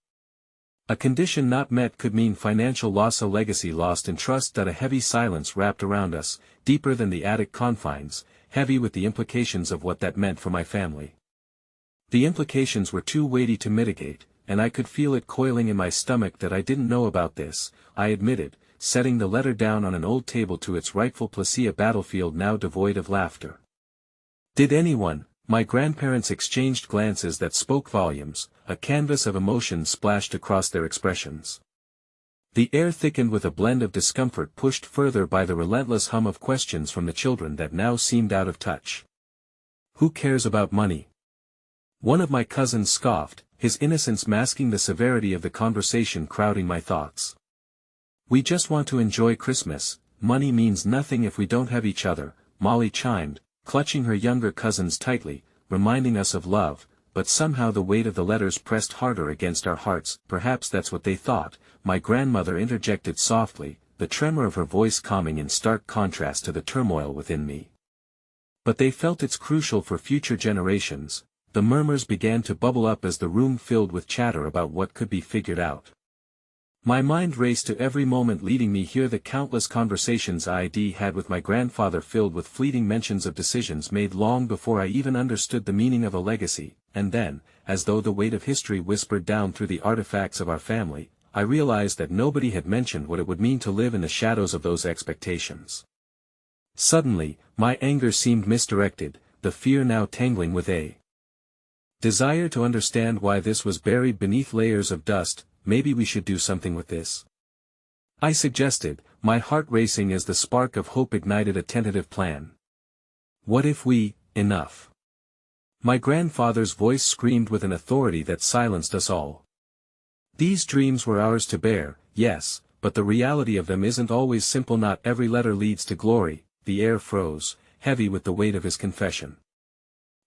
A condition not met could mean financial loss, a legacy lost in trust. A heavy silence wrapped around us, deeper than the attic confines, heavy with the implications of what that meant for my family. The implications were too weighty to mitigate, and I could feel it coiling in my stomach. "That I didn't know about this," I admitted, setting the letter down on an old table to its rightful place, a battlefield now devoid of laughter. "Did anyone?" My grandparents exchanged glances that spoke volumes, a canvas of emotion splashed across their expressions. The air thickened with a blend of discomfort pushed further by the relentless hum of questions from the children that now seemed out of touch. "Who cares about money?" one of my cousins scoffed, his innocence masking the severity of the conversation crowding my thoughts. "We just want to enjoy Christmas. Money means nothing if we don't have each other," Molly chimed, clutching her younger cousins tightly, reminding us of love, but somehow the weight of the letters pressed harder against our hearts. "Perhaps that's what they thought," my grandmother interjected softly, the tremor of her voice calming in stark contrast to the turmoil within me. "But they felt it's crucial for future generations." The murmurs began to bubble up as the room filled with chatter about what could be figured out. My mind raced to every moment leading me here, the countless conversations I'd had with my grandfather filled with fleeting mentions of decisions made long before I even understood the meaning of a legacy, and then, as though the weight of history whispered down through the artifacts of our family, I realized that nobody had mentioned what it would mean to live in the shadows of those expectations. Suddenly, my anger seemed misdirected, the fear now tangling with a desire to understand why this was buried beneath layers of dust. "Maybe we should do something with this," I suggested, my heart racing as the spark of hope ignited a tentative plan. "What if we, enough?" My grandfather's voice screamed with an authority that silenced us all. "These dreams were ours to bear, yes, but the reality of them isn't always simple. Not every letter leads to glory." The air froze, heavy with the weight of his confession.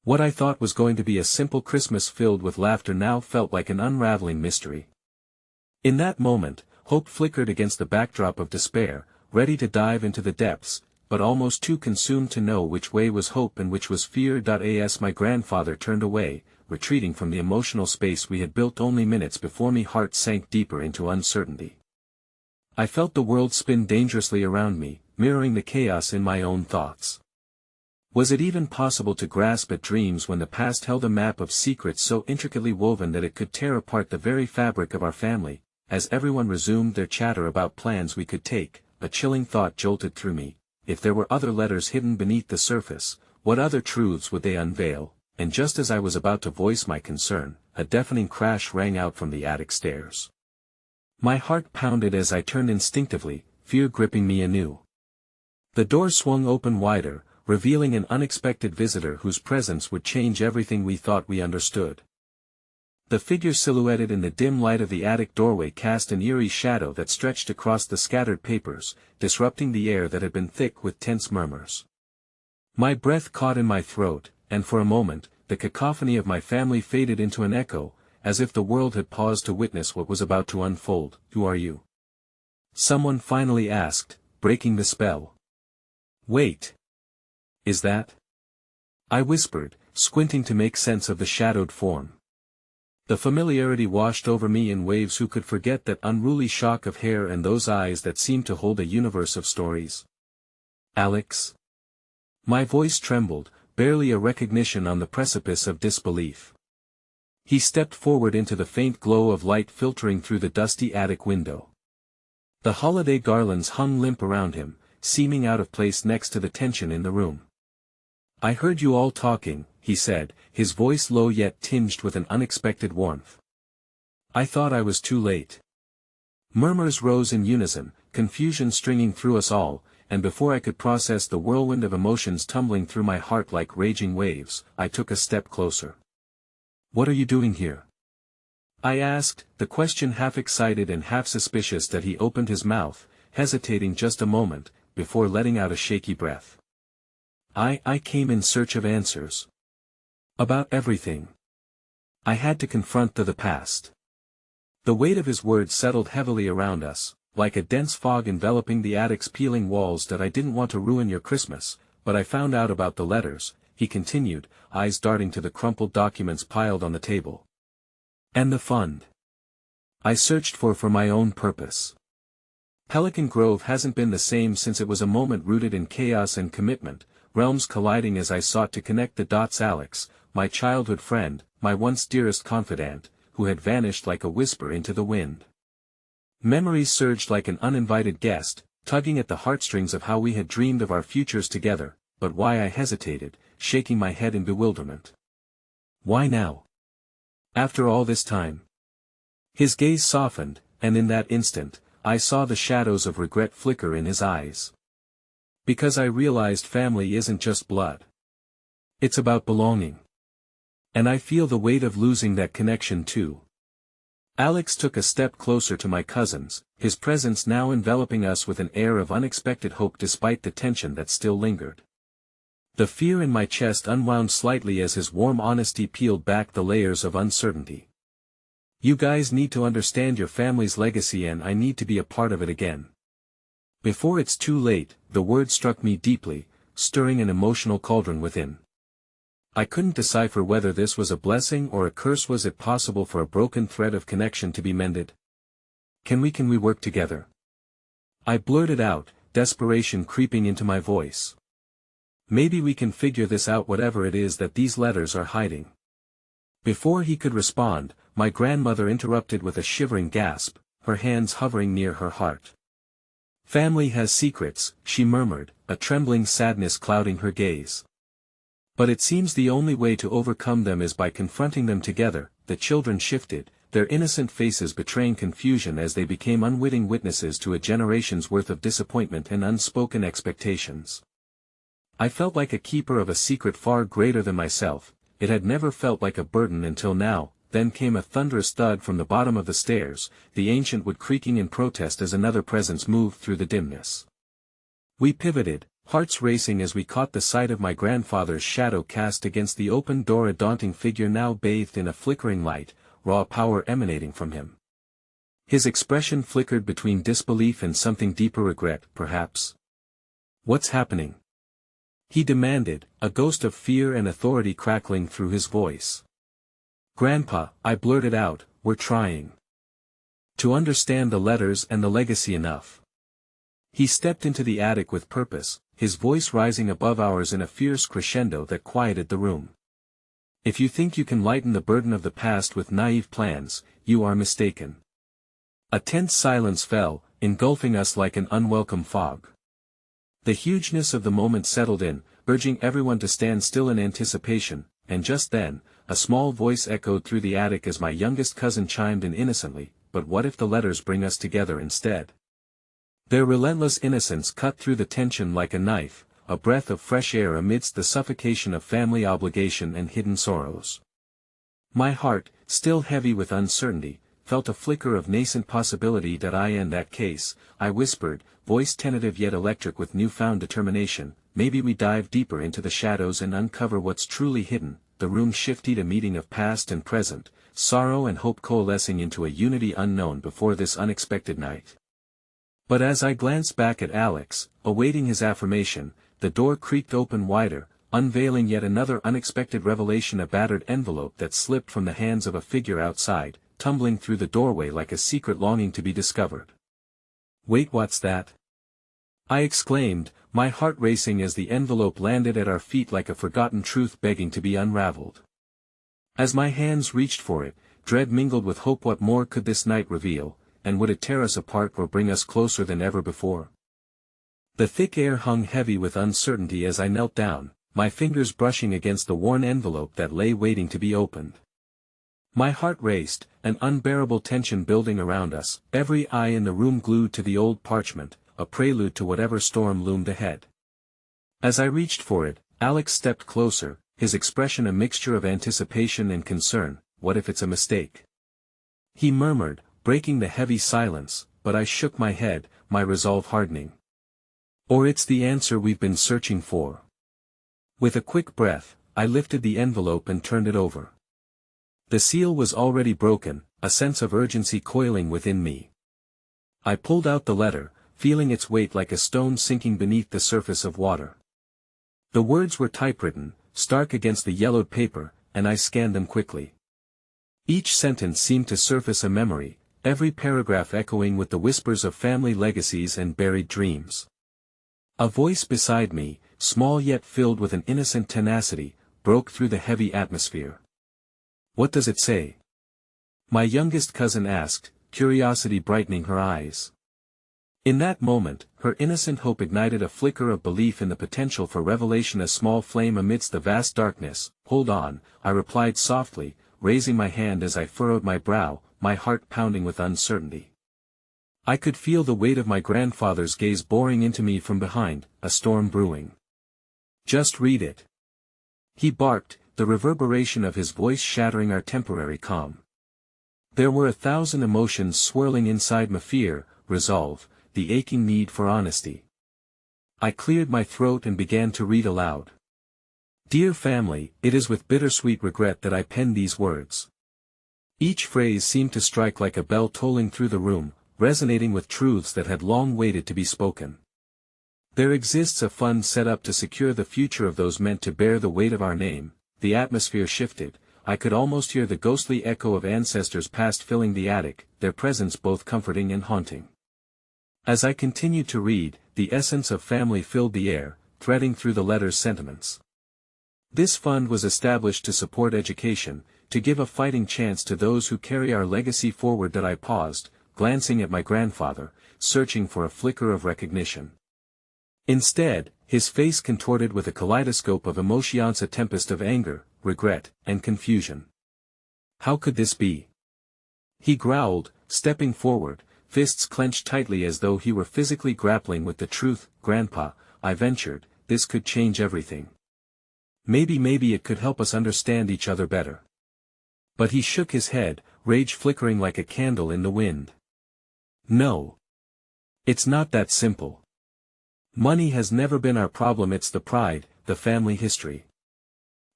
What I thought was going to be a simple Christmas filled with laughter now felt like an unraveling mystery. In that moment, hope flickered against the backdrop of despair, ready to dive into the depths, but almost too consumed to know which way was hope and which was fear. As my grandfather turned away, retreating from the emotional space we had built only minutes before, my heart sank deeper into uncertainty. I felt the world spin dangerously around me, mirroring the chaos in my own thoughts. Was it even possible to grasp at dreams when the past held a map of secrets so intricately woven that it could tear apart the very fabric of our family? As everyone resumed their chatter about plans we could take, a chilling thought jolted through me. If there were other letters hidden beneath the surface, what other truths would they unveil? And just as I was about to voice my concern, a deafening crash rang out from the attic stairs. My heart pounded as I turned instinctively, fear gripping me anew. The door swung open wider, revealing an unexpected visitor whose presence would change everything we thought we understood. The figure silhouetted in the dim light of the attic doorway cast an eerie shadow that stretched across the scattered papers, disrupting the air that had been thick with tense murmurs. My breath caught in my throat, and for a moment, the cacophony of my family faded into an echo, as if the world had paused to witness what was about to unfold. "Who are you?" someone finally asked, breaking the spell. Wait. Is that? I whispered, squinting to make sense of the shadowed form. The familiarity washed over me in waves. Who could forget that unruly shock of hair and those eyes that seemed to hold a universe of stories? Alex? My voice trembled, barely a recognition on the precipice of disbelief. He stepped forward into the faint glow of light filtering through the dusty attic window. The holiday garlands hung limp around him, seeming out of place next to the tension in the room. I heard you all talking, he said, his voice low yet tinged with an unexpected warmth. I thought I was too late. Murmurs rose in unison, confusion stringing through us all, and before I could process the whirlwind of emotions tumbling through my heart like raging waves, I took a step closer. What are you doing here? I asked, the question half excited and half suspicious. That he opened his mouth, hesitating just a moment, before letting out a shaky breath. I came in search of answers. About everything. I had to confront the past. The weight of his words settled heavily around us, like a dense fog enveloping the attic's peeling walls. That I didn't want to ruin your Christmas, but I found out about the letters, he continued, eyes darting to the crumpled documents piled on the table. And the fund. I searched for my own purpose. Pelican Grove hasn't been the same since. It was a moment rooted in chaos and commitment, realms colliding as I sought to connect the dots. Alex, my childhood friend, my once dearest confidant, who had vanished like a whisper into the wind. Memories surged like an uninvited guest, tugging at the heartstrings of how we had dreamed of our futures together, but why? I hesitated, shaking my head in bewilderment. Why now? After all this time? His gaze softened, and in that instant, I saw the shadows of regret flicker in his eyes. Because I realized family isn't just blood. It's about belonging. And I feel the weight of losing that connection too. Alex took a step closer to my cousins, his presence now enveloping us with an air of unexpected hope despite the tension that still lingered. The fear in my chest unwound slightly as his warm honesty peeled back the layers of uncertainty. You guys need to understand your family's legacy, and I need to be a part of it again. Before it's too late, the word struck me deeply, stirring an emotional cauldron within. I couldn't decipher whether this was a blessing or a curse. Was it possible for a broken thread of connection to be mended? Can we work together? I blurted out, desperation creeping into my voice. Maybe we can figure this out, whatever it is that these letters are hiding. Before he could respond, my grandmother interrupted with a shivering gasp, her hands hovering near her heart. Family has secrets, she murmured, a trembling sadness clouding her gaze. But it seems the only way to overcome them is by confronting them together. The children shifted, their innocent faces betraying confusion as they became unwitting witnesses to a generation's worth of disappointment and unspoken expectations. I felt like a keeper of a secret far greater than myself. It had never felt like a burden until now. Then came a thunderous thud from the bottom of the stairs, the ancient wood creaking in protest as another presence moved through the dimness. We pivoted, hearts racing as we caught the sight of my grandfather's shadow cast against the open door, a daunting figure now bathed in a flickering light, raw power emanating from him. His expression flickered between disbelief and something deeper, regret, perhaps. What's happening? He demanded, a ghost of fear and authority crackling through his voice. Grandpa, I blurted out, we're trying to understand the letters and the legacy enough. He stepped into the attic with purpose, his voice rising above ours in a fierce crescendo that quieted the room. If you think you can lighten the burden of the past with naive plans, you are mistaken. A tense silence fell, engulfing us like an unwelcome fog. The hugeness of the moment settled in, urging everyone to stand still in anticipation, and just then, a small voice echoed through the attic as my youngest cousin chimed in innocently, but what if the letters bring us together instead? Their relentless innocence cut through the tension like a knife, a breath of fresh air amidst the suffocation of family obligation and hidden sorrows. My heart, still heavy with uncertainty, felt a flicker of nascent possibility. In that case, I whispered, voice tentative yet electric with newfound determination, maybe we dive deeper into the shadows and uncover what's truly hidden. The room shifted, a meeting of past and present, sorrow and hope coalescing into a unity unknown before this unexpected night. But as I glanced back at Alex, awaiting his affirmation, the door creaked open wider, unveiling yet another unexpected revelation: a battered envelope that slipped from the hands of a figure outside, tumbling through the doorway like a secret longing to be discovered. "Wait, what's that?" I exclaimed, my heart racing as the envelope landed at our feet like a forgotten truth begging to be unraveled. As my hands reached for it, dread mingled with hope. What more could this night reveal, and would it tear us apart or bring us closer than ever before? The thick air hung heavy with uncertainty as I knelt down, my fingers brushing against the worn envelope that lay waiting to be opened. My heart raced, an unbearable tension building around us, every eye in the room glued to the old parchment, a prelude to whatever storm loomed ahead. As I reached for it, Alex stepped closer, his expression a mixture of anticipation and concern. "What if it's a mistake?" he murmured, breaking the heavy silence, but I shook my head, my resolve hardening. "Or it's the answer we've been searching for." With a quick breath, I lifted the envelope and turned it over. The seal was already broken, a sense of urgency coiling within me. I pulled out the letter, feeling its weight like a stone sinking beneath the surface of water. The words were typewritten, stark against the yellowed paper, and I scanned them quickly. Each sentence seemed to surface a memory, every paragraph echoing with the whispers of family legacies and buried dreams. A voice beside me, small yet filled with an innocent tenacity, broke through the heavy atmosphere. "What does it say?" my youngest cousin asked, curiosity brightening her eyes. In that moment, her innocent hope ignited a flicker of belief in the potential for revelation, a small flame amidst the vast darkness. "Hold on," I replied softly, raising my hand as I furrowed my brow, my heart pounding with uncertainty. I could feel the weight of my grandfather's gaze boring into me from behind, a storm brewing. "Just read it," he barked, the reverberation of his voice shattering our temporary calm. There were 1,000 emotions swirling inside me: fear, resolve, the aching need for honesty. I cleared my throat and began to read aloud. "Dear family, it is with bittersweet regret that I pen these words." Each phrase seemed to strike like a bell tolling through the room, resonating with truths that had long waited to be spoken. There exists a fund set up to secure the future of those meant to bear the weight of our name. The atmosphere shifted, I could almost hear the ghostly echo of ancestors past filling the attic, their presence both comforting and haunting. As I continued to read, the essence of family filled the air, threading through the letter's sentiments. This fund was established to support education, to give a fighting chance to those who carry our legacy forward. That I paused, glancing at my grandfather, searching for a flicker of recognition. Instead, his face contorted with a kaleidoscope of emotions, a tempest of anger, regret, and confusion. "How could this be?" he growled, stepping forward, fists clenched tightly as though he were physically grappling with the truth. "Grandpa," I ventured, "this could change everything. Maybe it could help us understand each other better." But he shook his head, rage flickering like a candle in the wind. "No. It's not that simple. Money has never been our problem, it's the pride, the family history.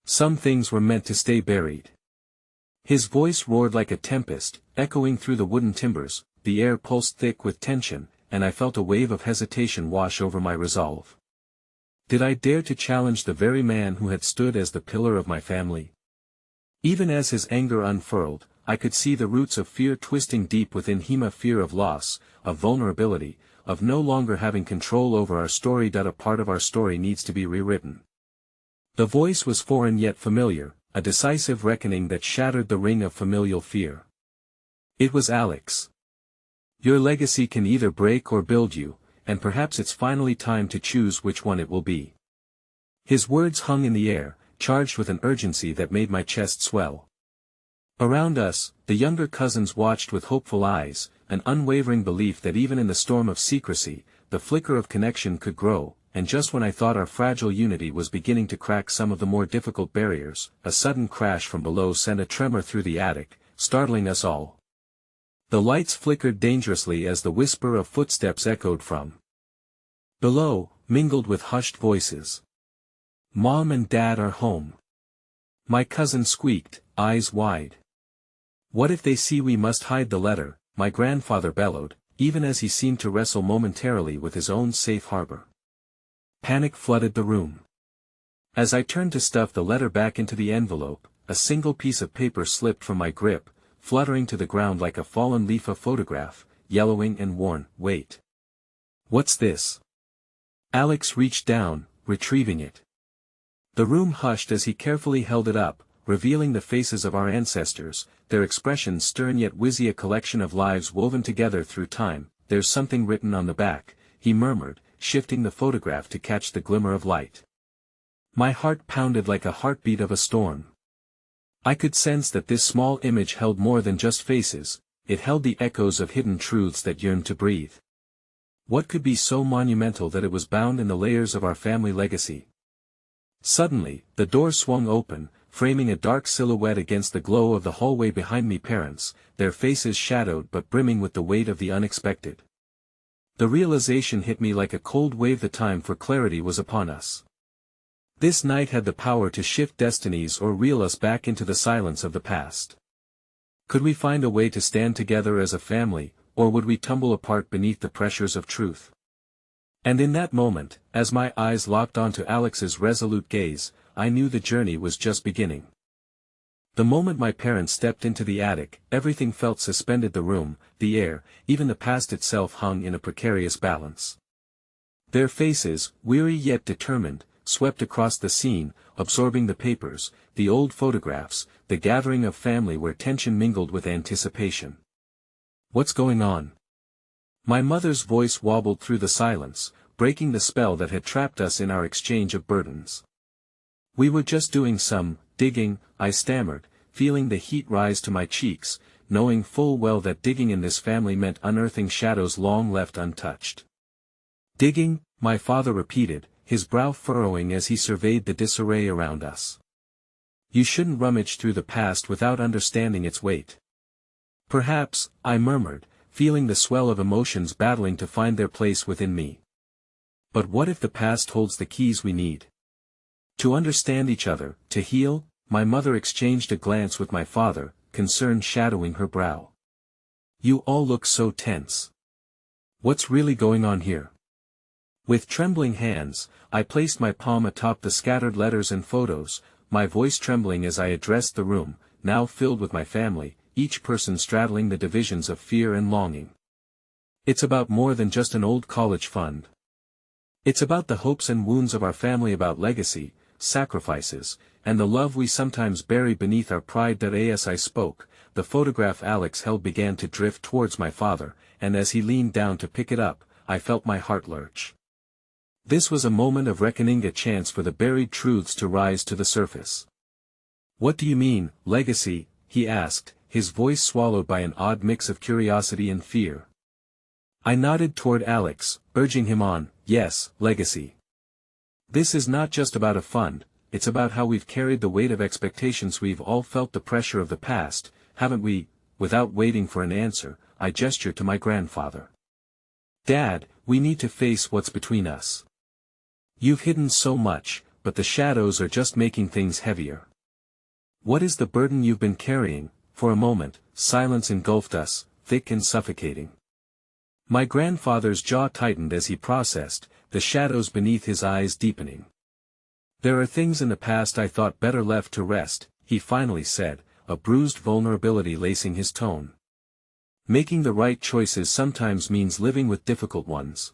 Some things were meant to stay buried." His voice roared like a tempest, echoing through the wooden timbers, the air pulsed thick with tension, and I felt a wave of hesitation wash over my resolve. Did I dare to challenge the very man who had stood as the pillar of my family? Even as his anger unfurled, I could see the roots of fear twisting deep within him, a fear of loss, of vulnerability, of no longer having control over our story. A part of our story needs to be rewritten. The voice was foreign yet familiar, a decisive reckoning that shattered the ring of familial fear. It was Alex. "Your legacy can either break or build you, and perhaps it's finally time to choose which one it will be." His words hung in the air, charged with an urgency that made my chest swell. Around us, the younger cousins watched with hopeful eyes, an unwavering belief that even in the storm of secrecy, the flicker of connection could grow. And just when I thought our fragile unity was beginning to crack some of the more difficult barriers, a sudden crash from below sent a tremor through the attic, startling us all. The lights flickered dangerously as the whisper of footsteps echoed from below, mingled with hushed voices. "Mom and Dad are home," my cousin squeaked, eyes wide. "What if they see we must hide the letter?" my grandfather bellowed, even as he seemed to wrestle momentarily with his own safe harbor. Panic flooded the room. As I turned to stuff the letter back into the envelope, a single piece of paper slipped from my grip, fluttering to the ground like a fallen leaf. A photograph, yellowing and worn. Wait. What's this? Alex reached down, retrieving it. The room hushed as he carefully held it up, revealing the faces of our ancestors, their expressions stern yet wizzy, a collection of lives woven together through time. There's something written on the back, he murmured, shifting the photograph to catch the glimmer of light. My heart pounded like a heartbeat of a storm. I could sense that this small image held more than just faces, it held the echoes of hidden truths that yearned to breathe. What could be so monumental that it was bound in the layers of our family legacy? Suddenly, the door swung open, framing a dark silhouette against the glow of the hallway behind me. Parents, their faces shadowed but brimming with the weight of the unexpected. The realization hit me like a cold wave. The time for clarity was upon us. This night had the power to shift destinies or reel us back into the silence of the past. Could we find a way to stand together as a family, or would we tumble apart beneath the pressures of truth? And in that moment, as my eyes locked onto Alex's resolute gaze, I knew the journey was just beginning. The moment my parents stepped into the attic, everything felt suspended. The room, the air, even the past itself hung in a precarious balance. Their faces, weary yet determined, swept across the scene, absorbing the papers, the old photographs, the gathering of family where tension mingled with anticipation. What's going on? My mother's voice wobbled through the silence, breaking the spell that had trapped us in our exchange of burdens. We were just doing some digging, I stammered, feeling the heat rise to my cheeks, knowing full well that digging in this family meant unearthing shadows long left untouched. Digging, my father repeated, his brow furrowing as he surveyed the disarray around us. You shouldn't rummage through the past without understanding its weight. Perhaps, I murmured, feeling the swell of emotions battling to find their place within me. But what if the past holds the keys we need? To understand each other, to heal? My mother exchanged a glance with my father, concern shadowing her brow. You all look so tense. What's really going on here? With trembling hands, I placed my palm atop the scattered letters and photos, my voice trembling as I addressed the room, now filled with my family, each person straddling the divisions of fear and longing. It's about more than just an old college fund. It's about the hopes and wounds of our family, about legacy, sacrifices, and the love we sometimes bury beneath our pride. As I spoke, the photograph Alex held began to drift towards my father, and as he leaned down to pick it up, I felt my heart lurch. This was a moment of reckoning, a chance for the buried truths to rise to the surface. What do you mean, legacy? He asked, his voice swallowed by an odd mix of curiosity and fear. I nodded toward Alex, urging him on. Yes, legacy. This is not just about a fund, it's about how we've carried the weight of expectations. We've all felt the pressure of the past, haven't we? Without waiting for an answer, I gestured to my grandfather. Dad, we need to face what's between us. You've hidden so much, but the shadows are just making things heavier. What is the burden you've been carrying? For a moment, silence engulfed us, thick and suffocating. My grandfather's jaw tightened as he processed, the shadows beneath his eyes deepening. There are things in the past I thought better left to rest, he finally said, a bruised vulnerability lacing his tone. Making the right choices sometimes means living with difficult ones.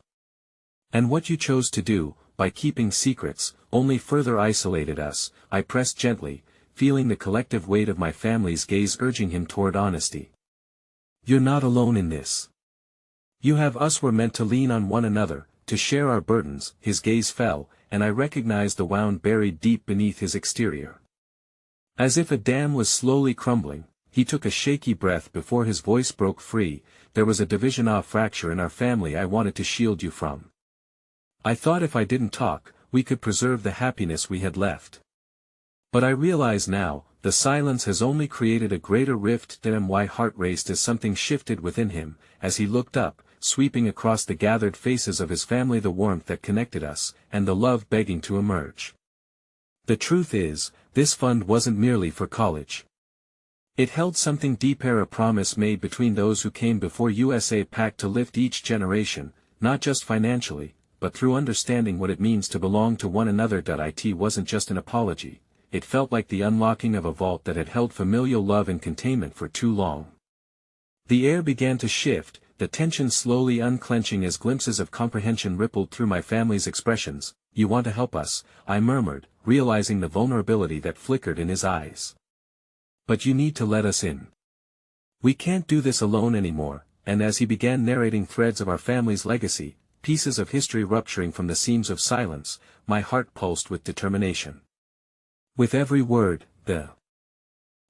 And what you chose to do, by keeping secrets, only further isolated us. I pressed gently, feeling the collective weight of my family's gaze urging him toward honesty. You're not alone in this. You have us. We're meant to lean on one another, to share our burdens. His gaze fell, and I recognized the wound buried deep beneath his exterior. As if a dam was slowly crumbling, he took a shaky breath before his voice broke free. There was a division, a fracture in our family I wanted to shield you from. I thought if I didn't talk, we could preserve the happiness we had left. But I realize now, the silence has only created a greater rift. My heart raced as something shifted within him, as he looked up, sweeping across the gathered faces of his family, the warmth that connected us, and the love begging to emerge. The truth is, this fund wasn't merely for college. It held something deeper, a promise made between those who came before us, a pact to lift each generation, not just financially, but through understanding what it means to belong to one another. It wasn't just an apology, it felt like the unlocking of a vault that had held familial love in containment for too long. The air began to shift, the tension slowly unclenching as glimpses of comprehension rippled through my family's expressions. "You want to help us," I murmured, realizing the vulnerability that flickered in his eyes. "But you need to let us in. We can't do this alone anymore." And as he began narrating threads of our family's legacy, pieces of history rupturing from the seams of silence, my heart pulsed with determination. With every word, the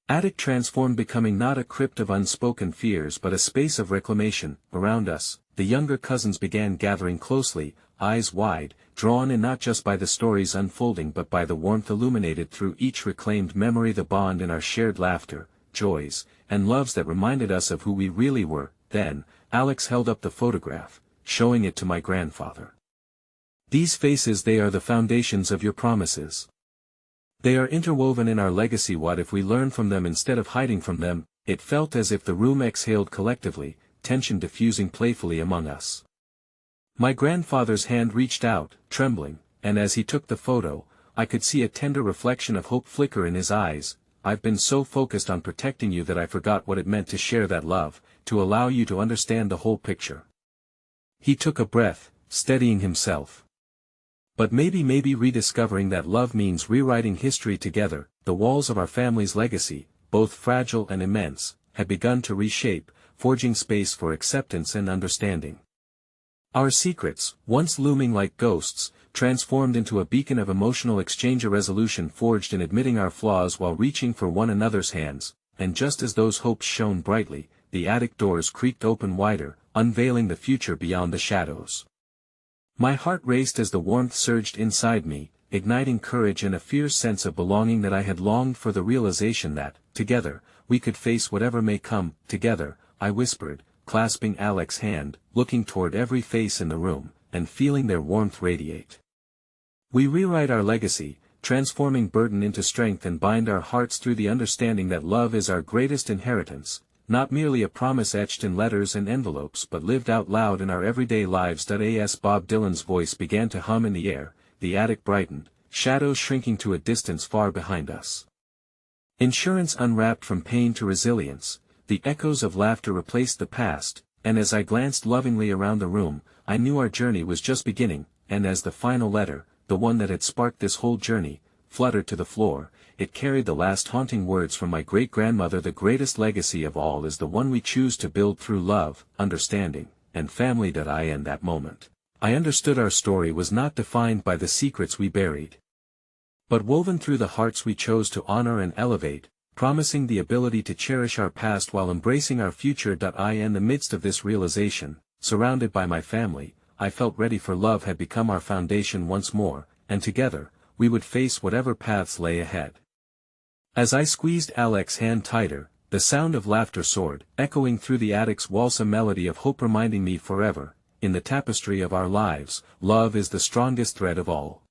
attic transformed, becoming not a crypt of unspoken fears but a space of reclamation. Around us, the younger cousins began gathering closely, eyes wide, drawn in not just by the stories unfolding but by the warmth illuminated through each reclaimed memory, the bond in our shared laughter, joys, and loves that reminded us of who we really were. Then, Alex held up the photograph, showing it to my grandfather. "These faces, they are the foundations of your promises. They are interwoven in our legacy. What if we learn from them instead of hiding from them?" It felt as if the room exhaled collectively, tension diffusing playfully among us. My grandfather's hand reached out, trembling, and as he took the photo, I could see a tender reflection of hope flicker in his eyes. "I've been so focused on protecting you that I forgot what it meant to share that love, to allow you to understand the whole picture." He took a breath, steadying himself. "But maybe rediscovering that love means rewriting history together." The walls of our family's legacy, both fragile and immense, had begun to reshape, forging space for acceptance and understanding. Our secrets, once looming like ghosts, transformed into a beacon of emotional exchange, a resolution forged in admitting our flaws while reaching for one another's hands. And just as those hopes shone brightly, the attic doors creaked open wider, unveiling the future beyond the shadows. My heart raced as the warmth surged inside me, igniting courage and a fierce sense of belonging that I had longed for. The realization that, together, we could face whatever may come. "Together," I whispered, clasping Alex's hand, looking toward every face in the room, and feeling their warmth radiate. "We rewrite our legacy, transforming burden into strength, and bind our hearts through the understanding that love is our greatest inheritance, not merely a promise etched in letters and envelopes but lived out loud in our everyday lives." As Bob Dylan's voice began to hum in the air, the attic brightened, shadows shrinking to a distance far behind us. Insurance unwrapped from pain to resilience, the echoes of laughter replaced the past, and as I glanced lovingly around the room, I knew our journey was just beginning. And as the final letter, the one that had sparked this whole journey, fluttered to the floor, it carried the last haunting words from my great-grandmother: "The greatest legacy of all is the one we choose to build through love, understanding, and family." In that moment, I understood our story was not defined by the secrets we buried, but woven through the hearts we chose to honor and elevate, promising the ability to cherish our past while embracing our future. In the midst of this realization, surrounded by my family, I felt ready, for love had become our foundation once more, and together, we would face whatever paths lay ahead. As I squeezed Alex's hand tighter, the sound of laughter soared, echoing through the attic's waltz, a melody of hope reminding me forever, in the tapestry of our lives, love is the strongest thread of all.